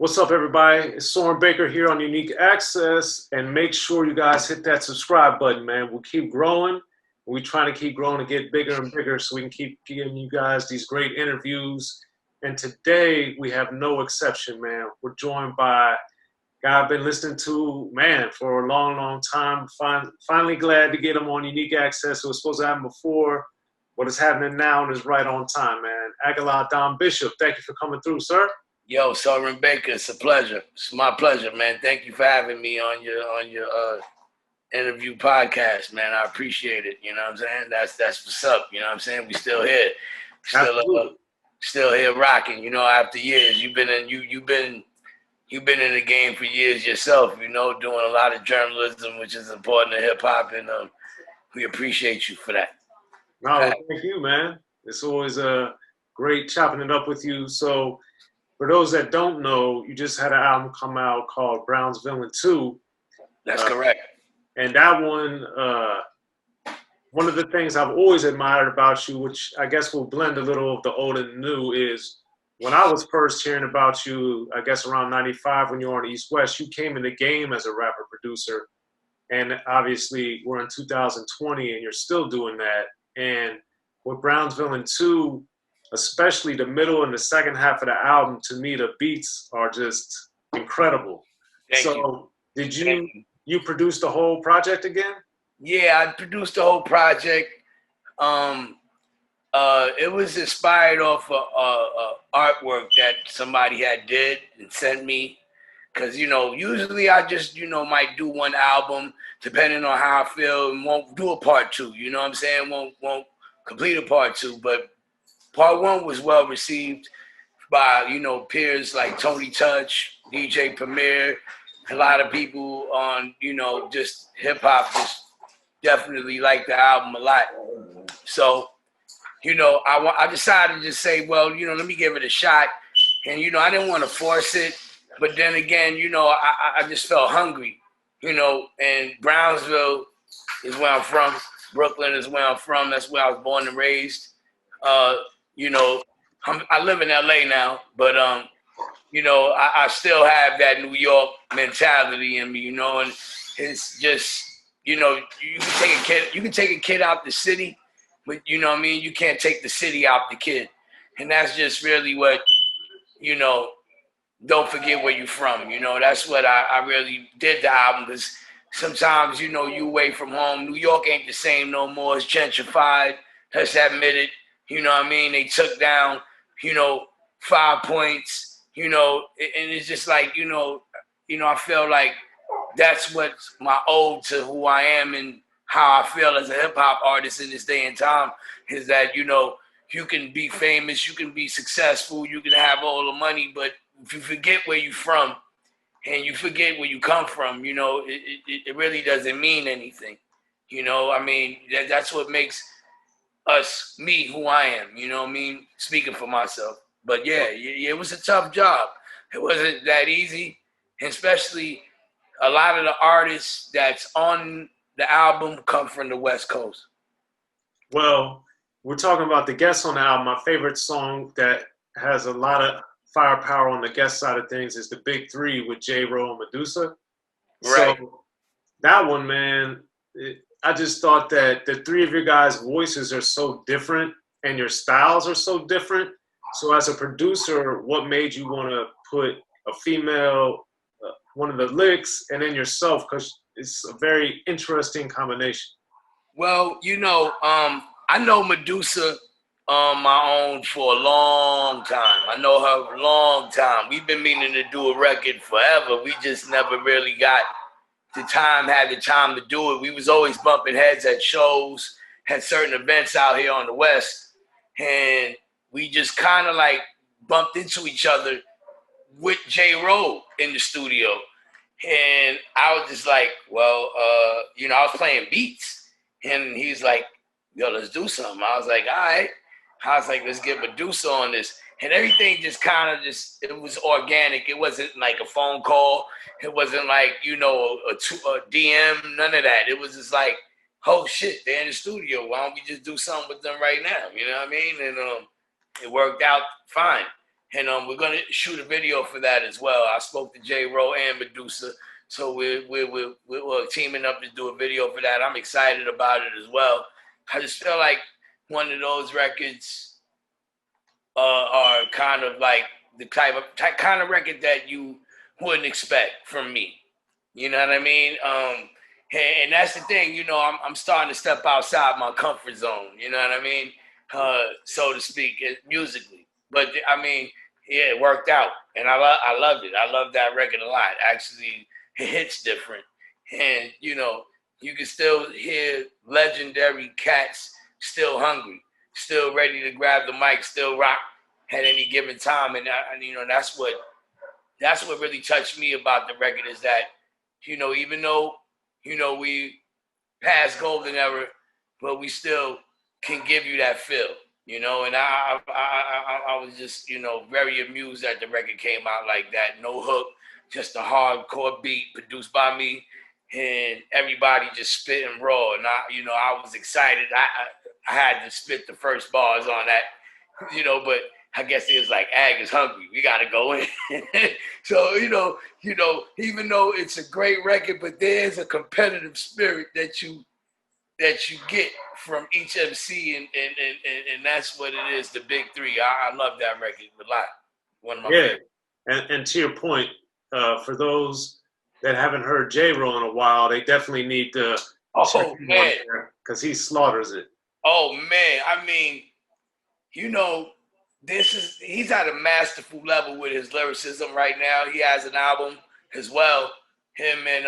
What's up, everybody? It's Soren Baker here on Unique Access, and make sure you guys hit that subscribe button, man. We'll keep growing. We're trying to keep growing and get bigger and bigger so we can keep giving you guys these great interviews. And today, we have no exception, man. We're joined by a guy I've been listening to, man, for a long, long time. Finally glad to get him on Unique Access. It was supposed to happen before, but it's happening now and is right on time, man. Agallah Don Bishop, thank you for coming through, sir. Yo, Soren Baker, it's a pleasure. It's my pleasure, man. Thank you for having me on your interview podcast, man. I appreciate it. You know what I'm saying? That's what's up. You know what I'm saying? We still here, still here rocking. You know, after years, you've been in the game for years yourself. You know, doing a lot of journalism, which is important to hip hop, and we appreciate you for that. No, thank you, man. It's always great chopping it up with you. So, for those that don't know, you just had an album come out called Brown's Villain 2. That's correct. And that one of the things I've always admired about you, which I guess will blend a little of the old and the new, is when I was first hearing about you, I guess around 95 when you were on East West, you came in the game as a rapper producer. And obviously we're in 2020 and you're still doing that. And with Brown's Villain 2, especially the middle and the second half of the album, to me, the beats are just incredible. Thank you. Did you produce the whole project again? Yeah, I produced the whole project. It was inspired off of artwork that somebody had did and sent me. Cause usually I just might do one album depending on how I feel and won't do a part two. You know what I'm saying? Won't complete a part two, but part one was well received by, peers like Tony Touch, DJ Premier, a lot of people on, just hip hop just definitely liked the album a lot. So, I decided to just say, well, let me give it a shot. And, I didn't want to force it. But then again, I just felt hungry, and Brownsville is where I'm from. Brooklyn is where I'm from. That's where I was born and raised. I live in LA now, but I still have that New York mentality in me, and it's just, you can take a kid out the city, but you can't take the city out the kid. And that's just really what, don't forget where you're from. That's what I really did the album, because sometimes, you away from home. New York ain't the same no more. It's gentrified. Let's admit it. You know what I mean? They took down, 5 points, and it's just like, I feel like that's what's my ode to who I am and how I feel as a hip hop artist in this day and time, is that, you can be famous, you can be successful, you can have all the money, but if you forget where you're from and you forget where you come from, it really doesn't mean anything. That's what makes me who I am, speaking for myself. But yeah, it was a tough job. It wasn't that easy, and especially a lot of the artists that's on the album come from the West Coast. Well, we're talking about the guests on the album. My favorite song that has a lot of firepower on the guest side of things is the Big Three with J-Ro and Medusa. Right. So that one, man, I just thought that the three of your guys' voices are so different and your styles are so different. So as a producer, what made you want to put a female, one of the licks, and then yourself? Because it's a very interesting combination. Well, I know Medusa on my own for a long time. I know her a long time. We've been meaning to do a record forever. We just never really had the time to do it. We was always bumping heads at shows, had certain events out here on the West, and we just kind of like bumped into each other with J-Ro in the studio. And I was just like, well, I was playing beats, and he's like, yo, let's do something. I was like, all right. I was like, let's get Medusa on this. And everything just kind of it was organic. It wasn't like a phone call. It wasn't like, a DM, none of that. It was just like, oh shit, they're in the studio. Why don't we just do something with them right now? You know what I mean? And it worked out fine. And we're gonna shoot a video for that as well. I spoke to J-Ro and Medusa, so we're teaming up to do a video for that. I'm excited about it as well. I just feel like one of those records are kind of like the kind of record that you wouldn't expect from me. You know what I mean? And that's the thing. You know, I'm starting to step outside my comfort zone. You know what I mean? So to speak, musically. But I mean, yeah, it worked out, and I loved it. I love that record a lot. Actually, it hits different, and you know, you can still hear legendary cats still hungry, still ready to grab the mic, still rock at any given time, and you know, that's what really touched me about the record is that, you know, even though, you know, we past golden era, but we still can give you that feel. You know, and I was just, you know, very amused that the record came out like that. No hook, just a hardcore beat produced by me, and everybody just spitting raw. And I was excited. I had to spit the first bars on that, you know, but I guess it was like, Ag is hungry. We got to go in. So, you know, even though it's a great record, but there's a competitive spirit that you get from each MC, and that's what it is, the big three. I love that record a lot. One of my favorites. And to your point, for those that haven't heard J-Ro in a while, they definitely need to check him on there because he slaughters it. Oh man, I mean, you know, he's at a masterful level with his lyricism right now. He has an album as well. Him and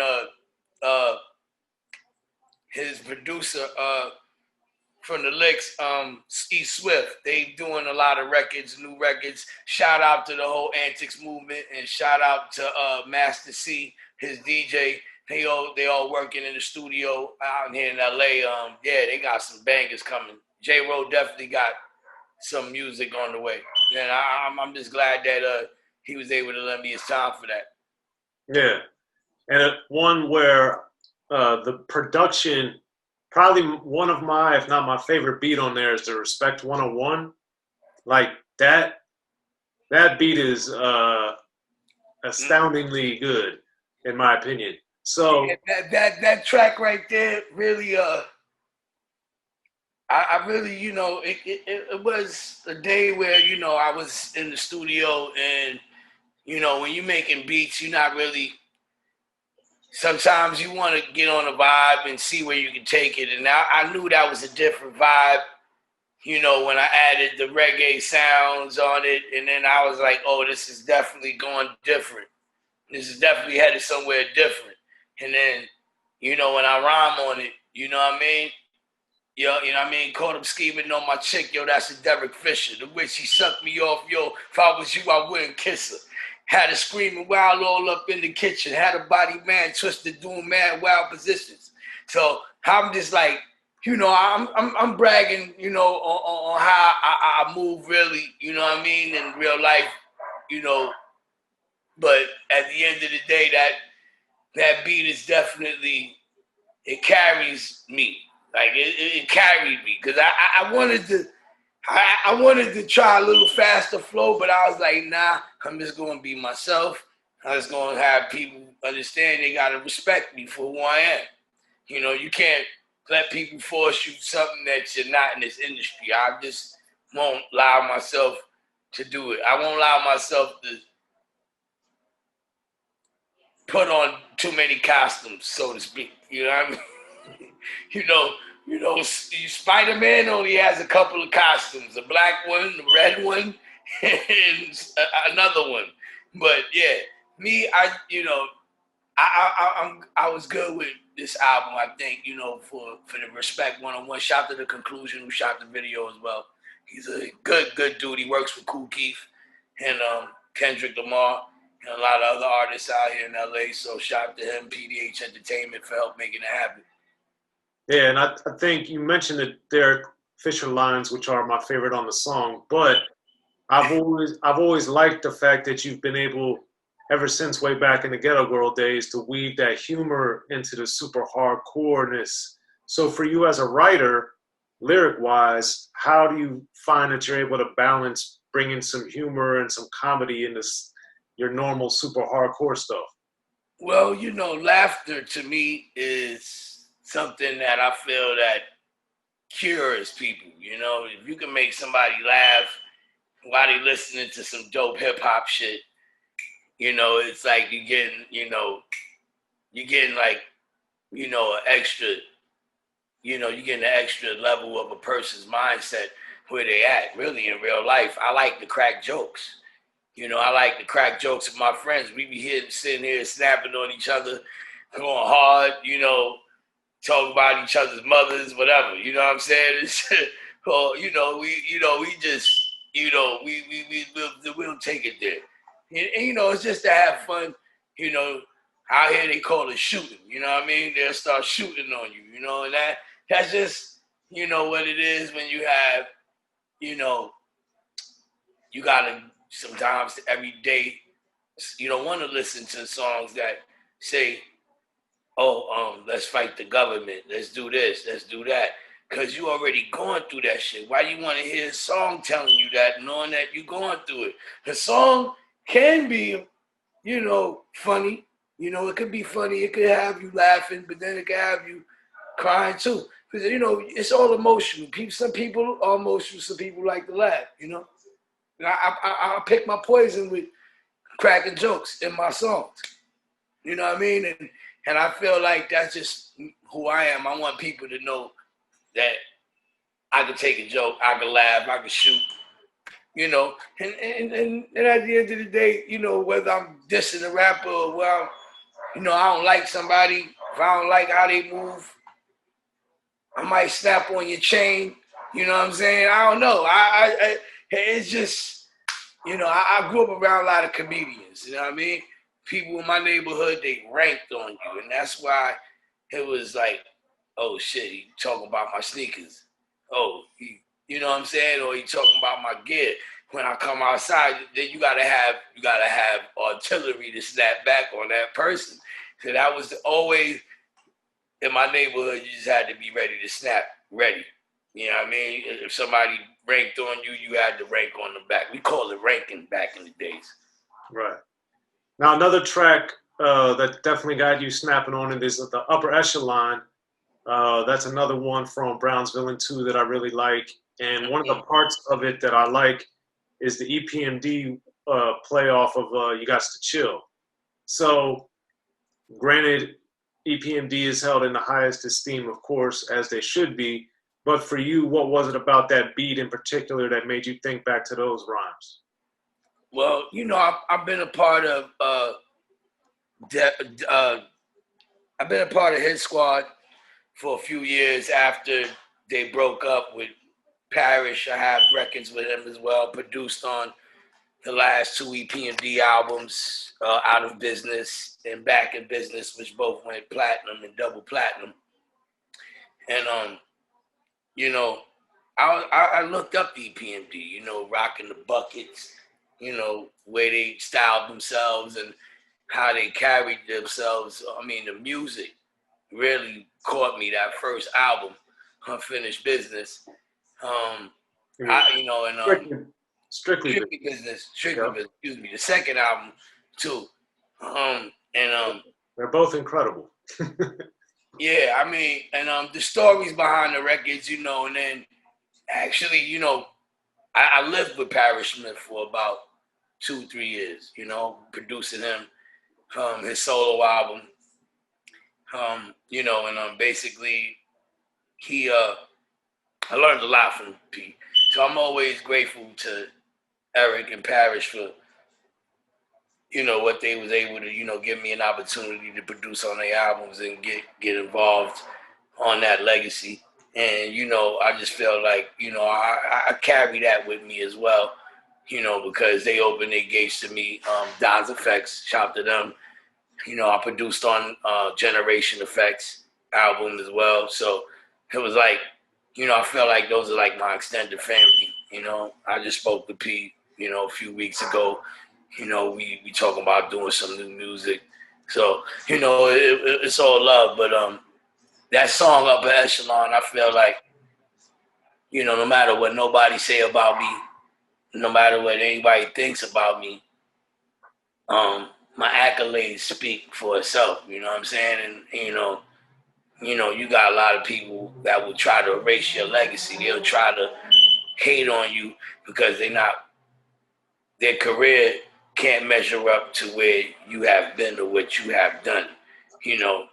his producer from the Licks, E Swift. They doing a lot of records, new records. Shout out to the whole Antics movement, and shout out to Master C, his DJ. They all working in the studio out here in LA. Yeah, they got some bangers coming. J-Ro definitely got some music on the way, and I'm just glad that he was able to lend me his time for that. Yeah, and one where the production, probably one of my, if not my favorite beat on there is the Respect 101. Like that beat is astoundingly good, in my opinion. So yeah, that track right there really I really, you know, it was a day where, you know, I was in the studio, and, you know, when you're making beats, you're not really, sometimes you want to get on a vibe and see where you can take it. And I knew that was a different vibe, you know, when I added the reggae sounds on it. And then I was like, oh, this is definitely going different. This is definitely headed somewhere different. And then, you know, when I rhyme on it, you know what I mean? Yo, you know what I mean? Caught him scheming on my chick, yo, that's a Derek Fisher. The way she sucked me off, yo, if I was you, I wouldn't kiss her. Had her screaming wild all up in the kitchen. Had a body man twisted, doing mad wild positions. So I'm just like, you know, I'm bragging, you know, on how I move really, you know what I mean, in real life, you know. But at the end of the day, that beat is definitely, it carries me. Like it carried me, because I wanted to try a little faster flow, but I was like, nah, I'm just gonna be myself. I'm just gonna have people understand they gotta respect me for who I am. You know, you can't let people force you something that you're not in this industry. I just won't allow myself to do it. I won't allow myself to put on too many costumes, so to speak. You know what I mean? You know, Spider-Man only has a couple of costumes: a black one, a red one, and another one. But yeah, me, I was good with this album. I think, you know, for the Respect 101. Shout to the Conclusion, who shot the video as well. He's a good dude. He works with Kool Keith and Kendrick Lamar and a lot of other artists out here in LA. So shout out to him, PDH Entertainment, for help making it happen. Yeah, and I think you mentioned the Derek Fisher lines, which are my favorite on the song, but I've always liked the fact that you've been able, ever since way back in the Ghetto Girl days, to weave that humor into the super hardcoreness. So for you as a writer, lyric-wise, how do you find that you're able to balance bringing some humor and some comedy into your normal super hardcore stuff? Well, you know, laughter to me is something that I feel that cures people. You know, if you can make somebody laugh while they listening to some dope hip hop shit, you know, it's like you're getting like, you know, an extra, you know, you're getting an extra level of a person's mindset where they at really in real life. I like to crack jokes. You know, I like to crack jokes with my friends. We be here sitting here snapping on each other, going hard, you know, talking about each other's mothers, whatever. You know what I'm saying? It's, well, we just, we'll take it there. And, you know, it's just to have fun. You know, out here they call it shooting. You know what I mean? They'll start shooting on you. You know, and that's just, you know, what it is when you have, you know, you gotta sometimes every day. You don't want to listen to songs that say, oh, let's fight the government. Let's do this. Let's do that. Because you already going through that shit. Why you want to hear a song telling you that, knowing that you're going through it? The song can be, you know, funny. You know, it could be funny. It could have you laughing, but then it could have you crying too. Because, you know, it's all emotional. Some people are emotional. Some people like to laugh, you know. And I pick my poison with cracking jokes in my songs. You know what I mean? And I feel like that's just who I am. I want people to know that I can take a joke, I can laugh, I can shoot, you know. And at the end of the day, you know, whether I'm dissing a rapper or well, you know, I don't like somebody, if I don't like how they move, I might snap on your chain. You know what I'm saying? I don't know. It's just, you know, I grew up around a lot of comedians. You know what I mean? People in my neighborhood, they ranked on you, and that's why it was like, oh shit, he talking about my sneakers. Oh, you know what I'm saying? Or he talking about my gear. When I come outside, then you gotta have artillery to snap back on that person. So that was always in my neighborhood. You just had to be ready to snap, ready. You know what I mean? If somebody ranked on you, you had to rank on them back. We call it ranking back in the days. Right. Now, another track that definitely got you snapping on it is the Upper Echelon. That's another one from Brownsville and 2 that I really like. And one of the parts of it that I like is the EPMD playoff of You Gots to Chill. So, granted, EPMD is held in the highest esteem, of course, as they should be. But for you, what was it about that beat in particular that made you think back to those rhymes? Well, you know, I've been a part of I've been a part of Hit Squad for a few years after they broke up with Parrish. I have records with him as well, produced on the last 2 EPMD albums, Out of Business and Back in Business, which both went platinum and double platinum. And you know, I looked up EPMD, you know, rocking the buckets, you know, where they styled themselves and how they carried themselves. I mean, the music really caught me. That first album, Unfinished Business. Strictly Business. Excuse me. The second album too. They're both incredible. Yeah, I mean, and the stories behind the records, you know, and then actually, you know, I lived with Parrish Smith for about 2-3 years, you know, producing him, his solo album, you know, and basically I learned a lot from Pete. So I'm always grateful to Eric and Parrish for, you know, what they was able to, you know, give me an opportunity to produce on their albums and get involved on that legacy. And, you know, I just feel like, you know, I carry that with me as well, you know, because they opened their gates to me. Don's Effects, shout out to them. You know, I produced on Generation Effects album as well. So it was like, you know, I feel like those are like my extended family. You know, I just spoke to Pete, you know, a few weeks ago. You know, we talking about doing some new music. So, you know, it's all love. But that song Upper Echelon, I feel like you know, no matter what nobody say about me, no matter what anybody thinks about me, my accolades speak for itself. You know what I'm saying? And you got a lot of people that will try to erase your legacy. They'll try to hate on you because their career can't measure up to where you have been or what you have done. You know,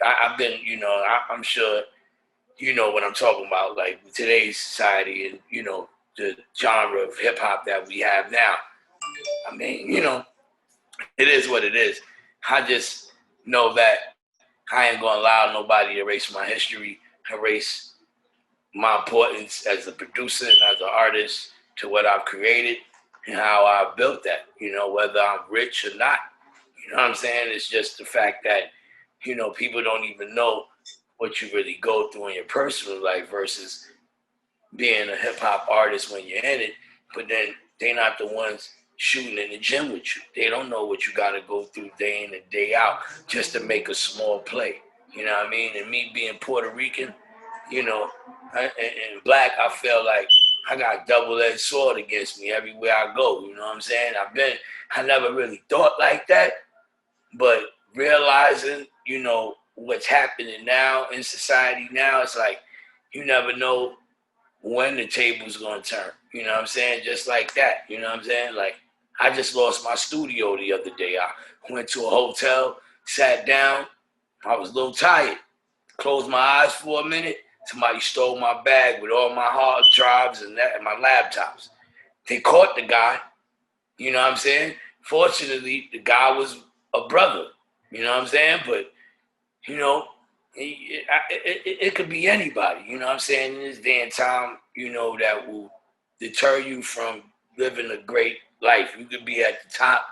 I've been, I'm sure you know what I'm talking about, like today's society and, the genre of hip hop that we have now. I mean, it is what it is. I just know that I ain't gonna allow nobody to erase my history, erase my importance as a producer and as an artist to what I've created and how I've built that, whether I'm rich or not. You know what I'm saying? It's just the fact that, people don't even know what you really go through in your personal life versus being a hip hop artist when you're in it, but then they're not the ones shooting in the gym with you. They don't know what you got to go through day in and day out just to make a small play. You know what I mean? And me being Puerto Rican, and black, I feel like I got double-edged sword against me everywhere I go. You know what I'm saying? I never really thought like that, but realizing, what's happening now in society now, it's like you never know when the table's gonna turn. You know what I'm saying? Just like that. You know what I'm saying? Like, I just lost my studio the other day. I went to a hotel, sat down. I was a little tired. Closed my eyes for a minute. Somebody stole my bag with all my hard drives and my laptops. They caught the guy. You know what I'm saying? Fortunately, the guy was a brother. You know what I'm saying? But, it could be anybody. You know what I'm saying? In this day and time, that will deter you from living a great life. You could be at the top,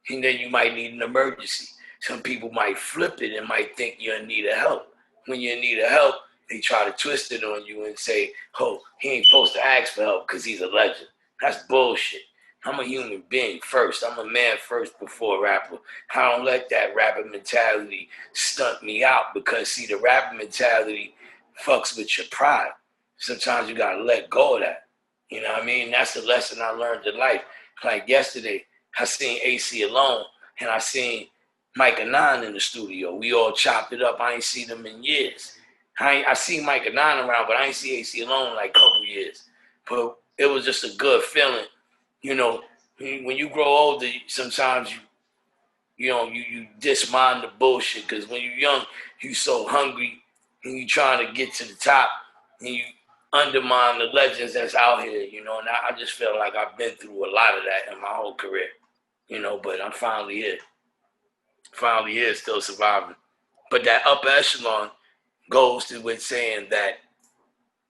and then you might need an emergency. Some people might flip it and might think you're in need of help. When you're in need of help, they try to twist it on you and say, oh, he ain't supposed to ask for help because he's a legend. That's bullshit. I'm a human being first. I'm a man first before a rapper. I don't let that rapper mentality stunt me out because, see, the rapper mentality fucks with your pride. Sometimes you got to let go of that. You know what I mean? That's the lesson I learned in life. Like yesterday, I seen AC Alone and I seen Mike and Nine in the studio. We all chopped it up. I ain't seen them in years. I seen Mike and Nine around, but I ain't see AC Alone in like a couple years. But it was just a good feeling. When you grow older, sometimes you dismind the bullshit because when you're young, you so hungry and you trying to get to the top and you undermine the legends that's out here, and I just feel like I've been through a lot of that in my whole career, but I'm finally here. Finally here, still surviving. But that upper echelon goes to with saying that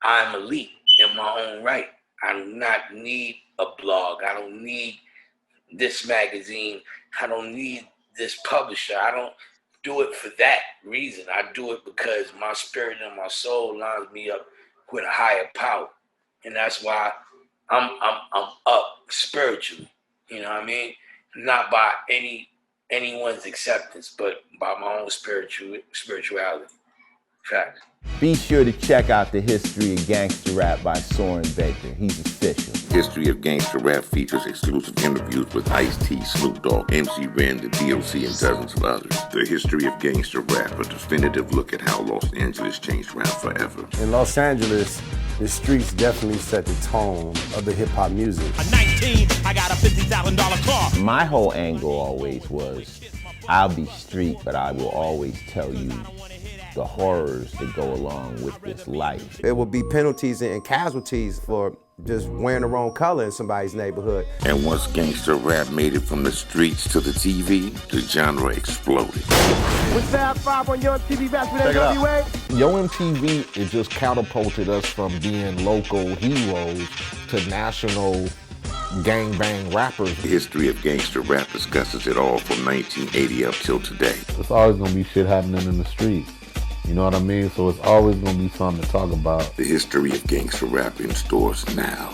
I'm elite in my own right. I do not need a blog. I don't need this magazine. I don't need this publisher. I don't do it for that reason. I do it because my spirit and my soul lines me up with a higher power. And that's why I'm up spiritually. You know what I mean? Not by anyone's acceptance, but by my own spirituality. Fact. Be sure to check out the History of Gangsta Rap by Soren Baker. He's official. History of Gangsta Rap features exclusive interviews with Ice-T, Snoop Dogg, MC Ren, the D.O.C, and dozens of others. The History of Gangsta Rap, a definitive look at how Los Angeles changed rap forever. In Los Angeles, the streets definitely set the tone of the hip-hop music. At 19, I got a $50,000 car. My whole angle always was, I'll be street, but I will always tell you the horrors that go along with this life. There will be penalties and casualties for just wearing the wrong color in somebody's neighborhood. And once gangster rap made it from the streets to the TV, the genre exploded. With Fab 5 on Yo MTV Back with NWA. Yo MTV, it just catapulted us from being local heroes to national gangbang rappers. The History of Gangsta Rap discusses it all from 1980 up till today. It's always gonna be shit happening in the streets. You know what I mean? So it's always gonna be something to talk about. The History of Gangsta Rap in stores now.